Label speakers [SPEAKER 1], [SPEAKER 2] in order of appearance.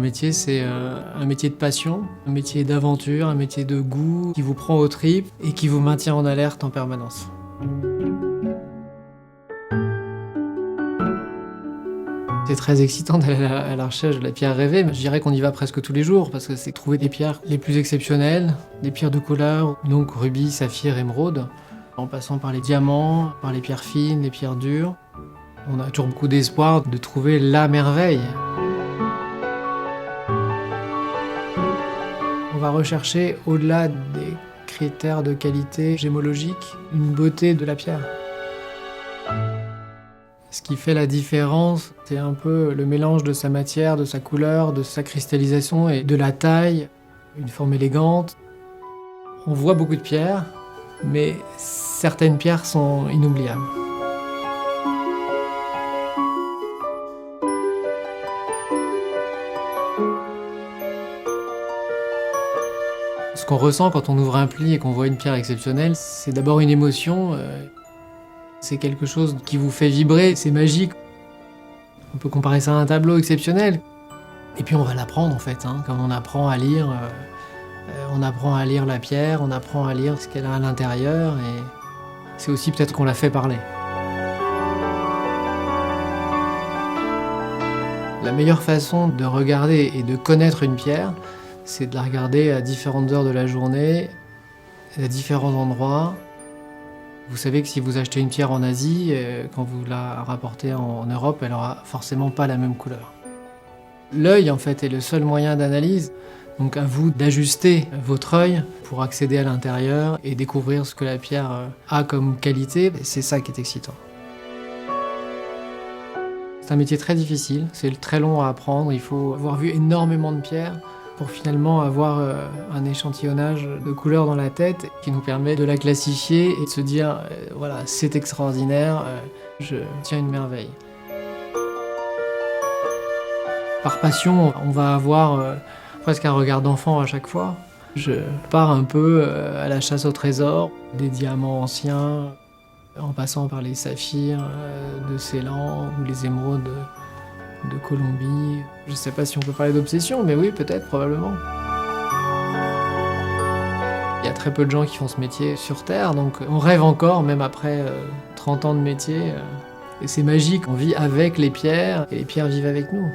[SPEAKER 1] métier, c'est un métier de passion, un métier d'aventure, un métier de goût qui vous prend aux tripes et qui vous maintient en alerte en permanence. C'est très excitant d'aller à la recherche de la pierre rêvée, mais je dirais qu'on y va presque tous les jours parce que c'est trouver des pierres les plus exceptionnelles, des pierres de couleur, donc rubis, saphir, émeraude, en passant par les diamants, par les pierres fines, les pierres dures. On a toujours beaucoup d'espoir de trouver la merveille. On va rechercher, au-delà des critères de qualité gémologique, une beauté de la pierre. Ce qui fait la différence, c'est un peu le mélange de sa matière, de sa couleur, de sa cristallisation et de la taille, une forme élégante. On voit beaucoup de pierres, mais certaines pierres sont inoubliables. Ce qu'on ressent quand on ouvre un pli et qu'on voit une pierre exceptionnelle, c'est d'abord une émotion. C'est quelque chose qui vous fait vibrer, c'est magique. On peut comparer ça à un tableau exceptionnel. Et puis on va l'apprendre en fait, comme on apprend à lire. On apprend à lire la pierre, on apprend à lire ce qu'elle a à l'intérieur, et c'est aussi peut-être qu'on la fait parler. La meilleure façon de regarder et de connaître une pierre, c'est de la regarder à différentes heures de la journée, à différents endroits. Vous savez que si vous achetez une pierre en Asie, quand vous la rapportez en Europe, elle aura forcément pas la même couleur. L'œil, en fait, est le seul moyen d'analyse. Donc à vous d'ajuster votre œil pour accéder à l'intérieur et découvrir ce que la pierre a comme qualité. C'est ça qui est excitant. C'est un métier très difficile, c'est très long à apprendre. Il faut avoir vu énormément de pierres pour finalement avoir un échantillonnage de couleurs dans la tête qui nous permet de la classifier et de se dire voilà, c'est extraordinaire, je tiens une merveille. Par passion, on va avoir presque un regard d'enfant à chaque fois. Je pars un peu à la chasse au trésor, des diamants anciens, en passant par les saphirs de Ceylan ou les émeraudes de Colombie. Je sais pas si on peut parler d'obsession, mais oui, peut-être, probablement. Il y a très peu de gens qui font ce métier sur Terre, donc on rêve encore, même après 30 ans de métier. Et c'est magique, on vit avec les pierres, et les pierres vivent avec nous.